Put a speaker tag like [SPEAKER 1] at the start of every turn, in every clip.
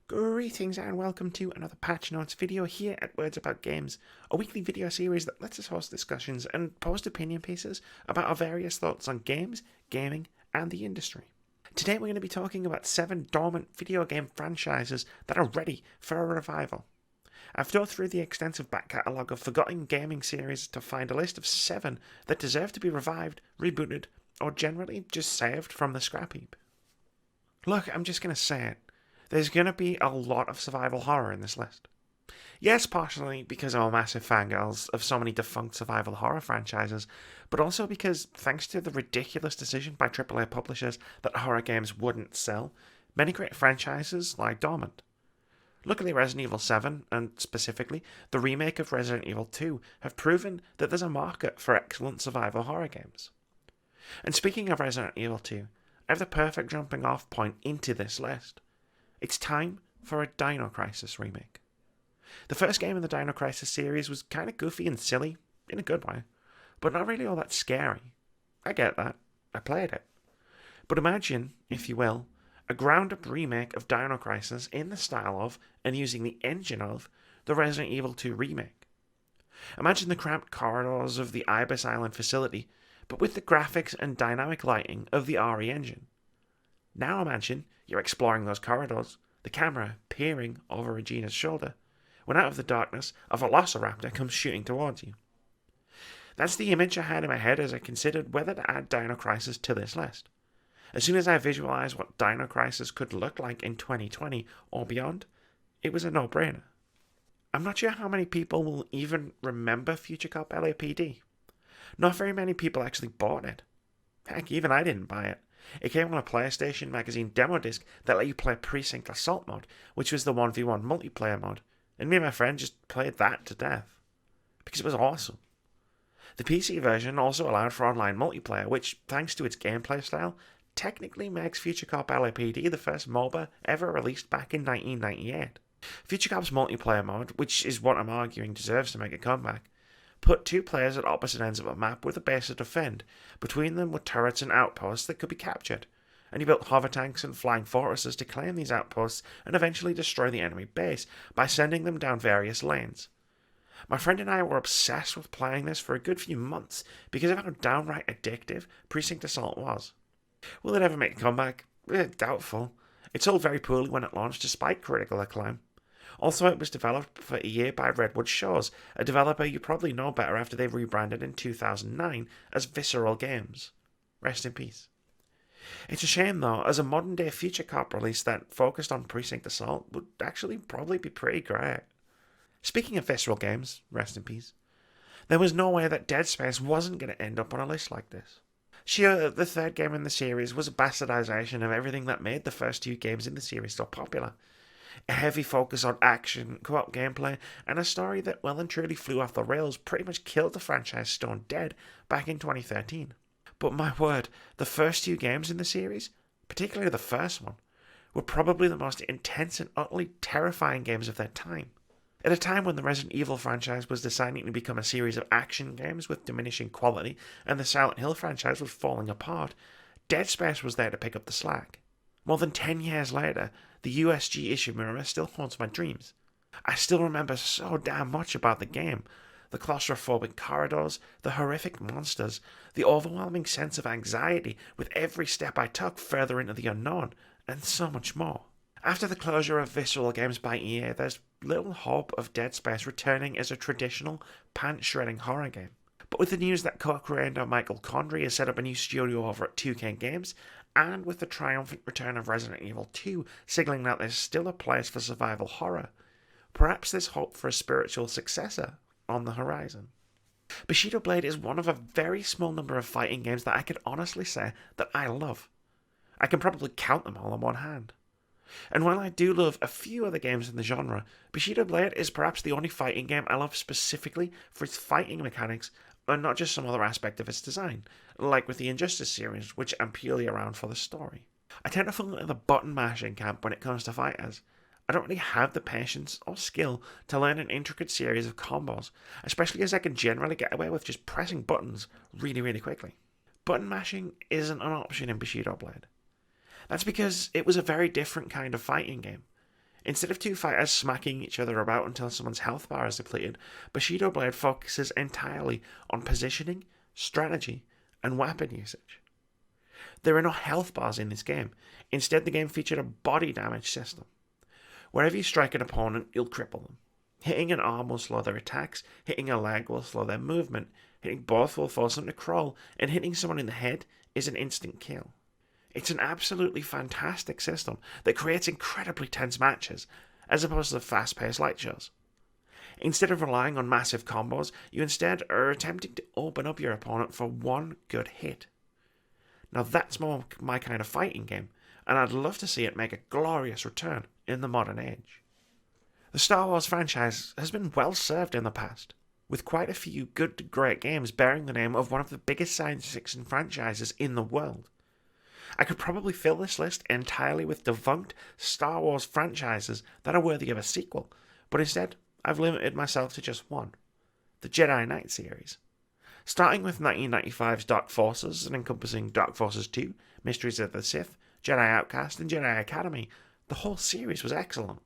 [SPEAKER 1] Greetings and welcome to another Patch Notes video here at Words About Games, a weekly video series that lets us host discussions and post opinion pieces about our various thoughts on games, gaming, and the industry. Today we're going to be talking about 7 dormant video game franchises that are ready for a revival. I've dug through the extensive back catalogue of forgotten gaming series to find a list of 7 that deserve to be revived, rebooted, or generally just saved from the scrap heap. Look, I'm just going to say it. There's going to be a lot of survival horror in this list. Yes, partially because I'm a massive fangirls of so many defunct survival horror franchises, but also because, thanks to the ridiculous decision by AAA publishers that horror games wouldn't sell, many great franchises lie dormant. Luckily, Resident Evil 7, and specifically the remake of Resident Evil 2, have proven that there's a market for excellent survival horror games. And speaking of Resident Evil 2, I have the perfect jumping off point into this list. It's time for a Dino Crisis remake. The first game in the Dino Crisis series was kind of goofy and silly, in a good way, but not really all that scary. I get that. I played it. But imagine, if you will, a ground-up remake of Dino Crisis in the style of, and using the engine of, the Resident Evil 2 remake. Imagine the cramped corridors of the Ibis Island facility, but with the graphics and dynamic lighting of the RE engine. Now imagine you're exploring those corridors, the camera peering over Regina's shoulder, when out of the darkness, a velociraptor comes shooting towards you. That's the image I had in my head as I considered whether to add Dino Crisis to this list. As soon as I visualized what Dino Crisis could look like in 2020 or beyond, it was a no-brainer. I'm not sure how many people will even remember Future Cop LAPD. Not very many people actually bought it. Heck, even I didn't buy it. It came on a PlayStation Magazine demo disc that let you play Precinct Assault mode, which was the 1v1 multiplayer mode, and me and my friend just played that to death. Because it was awesome. The PC version also allowed for online multiplayer, which, thanks to its gameplay style, technically makes Future Cop LAPD the first MOBA ever released back in 1998. Future Cop's multiplayer mode, which is what I'm arguing deserves to make a comeback, put 2 players at opposite ends of a map with a base to defend. Between them were turrets and outposts that could be captured, and he built hover tanks and flying fortresses to claim these outposts and eventually destroy the enemy base by sending them down various lanes. My friend and I were obsessed with playing this for a good few months because of how downright addictive Precinct Assault was. Will it ever make a comeback? Doubtful. It sold very poorly when it launched despite critical acclaim. Also, it was developed for a year by Redwood Shores, a developer you probably know better after they rebranded in 2009 as Visceral Games. Rest in peace. It's a shame though, as a modern day Future Cop release that focused on Precinct Assault would actually probably be pretty great. Speaking of Visceral Games, rest in peace, there was no way that Dead Space wasn't going to end up on a list like this. Sure, the third game in the series was a bastardization of everything that made the first 2 games in the series so popular. A heavy focus on action, co-op gameplay, and a story that well and truly flew off the rails pretty much killed the franchise stone dead back in 2013. But my word, the first 2 games in the series, particularly the first one, were probably the most intense and utterly terrifying games of their time. At a time when the Resident Evil franchise was deciding to become a series of action games with diminishing quality and the Silent Hill franchise was falling apart, Dead Space was there to pick up the slack. More than 10 years later, the USG Ishimura still haunts my dreams. I still remember so damn much about the game. The claustrophobic corridors, the horrific monsters, the overwhelming sense of anxiety with every step I took further into the unknown, and so much more. After the closure of Visceral Games by EA, there's little hope of Dead Space returning as a traditional, pants-shredding horror game. But with the news that co-creator Michael Condrey has set up a new studio over at 2K Games, and with the triumphant return of Resident Evil 2 signaling that there's still a place for survival horror, perhaps there's hope for a spiritual successor on the horizon. Bushido Blade is one of a very small number of fighting games that I can honestly say that I love. I can probably count them all on one hand. And while I do love a few other games in the genre, Bushido Blade is perhaps the only fighting game I love specifically for its fighting mechanics and not just some other aspect of its design, like with the Injustice series, which I'm purely around for the story. I tend to fall into the button mashing camp when it comes to fighters. I don't really have the patience or skill to learn an intricate series of combos, especially as I can generally get away with just pressing buttons really quickly. Button mashing isn't an option in Bushido Blade. That's because it was a very different kind of fighting game. Instead of two fighters smacking each other about until someone's health bar is depleted, Bushido Blade focuses entirely on positioning, strategy, and weapon usage. There are no health bars in this game. Instead, the game featured a body damage system. Wherever you strike an opponent, you'll cripple them. Hitting an arm will slow their attacks, hitting a leg will slow their movement, hitting both will force them to crawl, and hitting someone in the head is an instant kill. It's an absolutely fantastic system that creates incredibly tense matches, as opposed to the fast-paced light shows. Instead of relying on massive combos, you instead are attempting to open up your opponent for one good hit. Now that's more my kind of fighting game, and I'd love to see it make a glorious return in the modern age. The Star Wars franchise has been well served in the past, with quite a few good to great games bearing the name of one of the biggest science fiction franchises in the world. I could probably fill this list entirely with defunct Star Wars franchises that are worthy of a sequel, but instead I've limited myself to just one, the Jedi Knight series. Starting with 1995's Dark Forces and encompassing Dark Forces 2, Mysteries of the Sith, Jedi Outcast, and Jedi Academy, the whole series was excellent.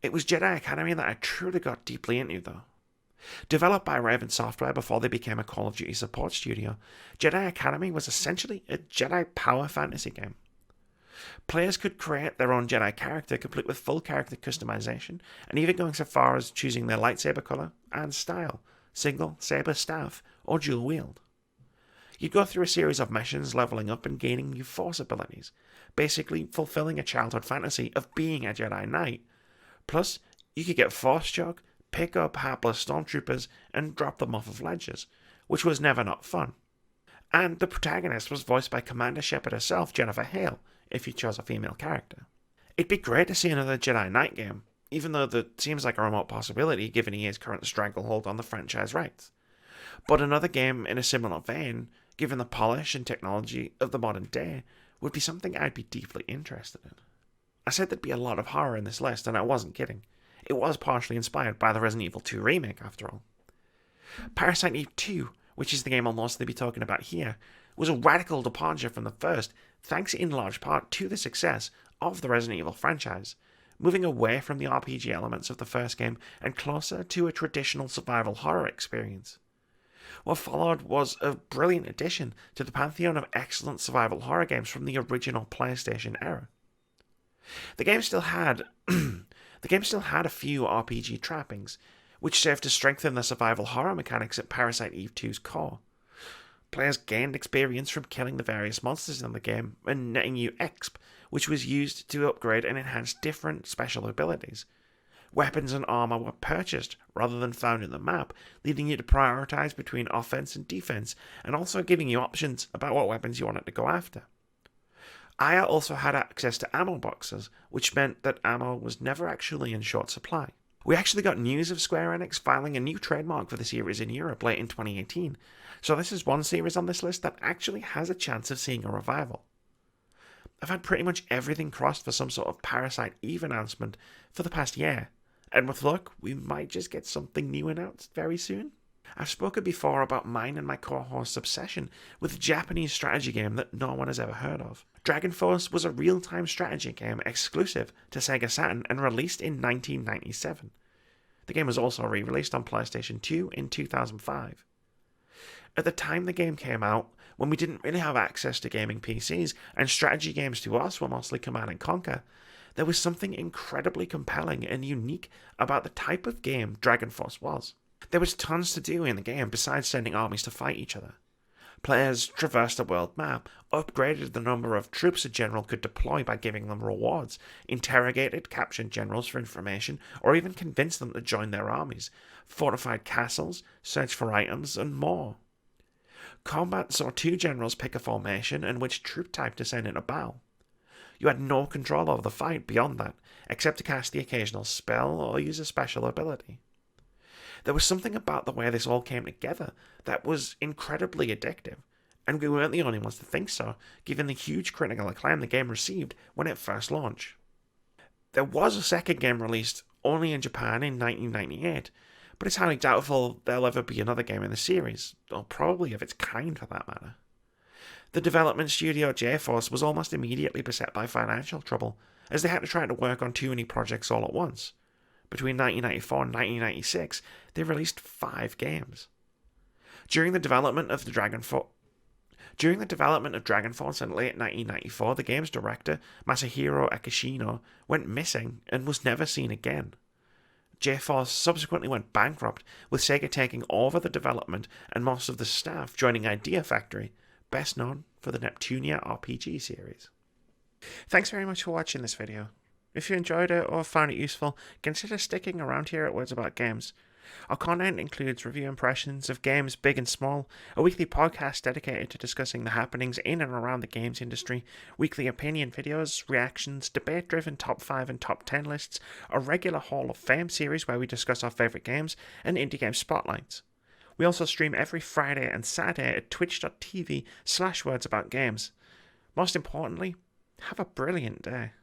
[SPEAKER 1] It was Jedi Academy that I truly got deeply into though. Developed by Raven Software before they became a Call of Duty support studio, Jedi Academy was essentially a Jedi power fantasy game. Players could create their own Jedi character, complete with full character customization, and even going so far as choosing their lightsaber colour and style, single, saber, staff, or dual wield. You'd go through a series of missions, levelling up and gaining new Force abilities, basically fulfilling a childhood fantasy of being a Jedi Knight. Plus, you could get Force choke, pick up hapless stormtroopers, and drop them off of ledges, which was never not fun. And the protagonist was voiced by Commander Shepard herself, Jennifer Hale, if you chose a female character. It'd be great to see another Jedi Knight game, even though that seems like a remote possibility given EA's current stranglehold on the franchise rights. But another game in a similar vein, given the polish and technology of the modern day, would be something I'd be deeply interested in. I said there'd be a lot of horror in this list, and I wasn't kidding. It was partially inspired by the Resident Evil 2 remake, after all. Parasite Eve 2, which is the game I'll mostly be talking about here, was a radical departure from the first, thanks in large part to the success of the Resident Evil franchise, moving away from the RPG elements of the first game and closer to a traditional survival horror experience. What followed was a brilliant addition to the pantheon of excellent survival horror games from the original PlayStation era. The game still had a few RPG trappings, which served to strengthen the survival horror mechanics at Parasite Eve 2's core. Players gained experience from killing the various monsters in the game and netting new exp, which was used to upgrade and enhance different special abilities. Weapons and armor were purchased rather than found in the map, leading you to prioritize between offense and defense, and also giving you options about what weapons you wanted to go after. Aya also had access to ammo boxes, which meant that ammo was never actually in short supply. We actually got news of Square Enix filing a new trademark for the series in Europe late in 2018, so this is one series on this list that actually has a chance of seeing a revival. I've had pretty much everything crossed for some sort of Parasite Eve announcement for the past year, and with luck, we might just get something new announced very soon. I've spoken before about mine and my co-host's obsession with a Japanese strategy game that no one has ever heard of. Dragonfall was a real-time strategy game exclusive to Sega Saturn and released in 1997. The game was also re-released on PlayStation 2 in 2005. At the time the game came out, when we didn't really have access to gaming PCs and strategy games to us were mostly Command and Conquer, there was something incredibly compelling and unique about the type of game Dragonfall was. There was tons to do in the game besides sending armies to fight each other. Players traversed the world map, upgraded the number of troops a general could deploy by giving them rewards, interrogated captured generals for information, or even convinced them to join their armies, fortified castles, searched for items, and more. Combat saw two generals pick a formation and which troop type to send in a battle. You had no control over the fight beyond that, except to cast the occasional spell or use a special ability. There was something about the way this all came together that was incredibly addictive, and we weren't the only ones to think so, given the huge critical acclaim the game received when it first launched. There was a second game released only in Japan in 1998, but it's highly doubtful there'll ever be another game in the series, or probably of its kind for that matter. The development studio J-Force was almost immediately beset by financial trouble, as they had to try to work on too many projects all at once. Between 1994 and 1996, they released 5 games. During the development of Dragonfall in late 1994, the game's director, Masahiro Akishino, went missing and was never seen again. J-Force subsequently went bankrupt, with Sega taking over the development and most of the staff joining Idea Factory, best known for the Neptunia RPG series. Thanks very much for watching this video. If you enjoyed it or found it useful, consider sticking around here at Words About Games. Our content includes review impressions of games big and small, a weekly podcast dedicated to discussing the happenings in and around the games industry, weekly opinion videos, reactions, debate-driven top 5 and top 10 lists, a regular Hall of Fame series where we discuss our favourite games, and indie game spotlights. We also stream every Friday and Saturday at twitch.tv/wordsaboutgames. Most importantly, have a brilliant day.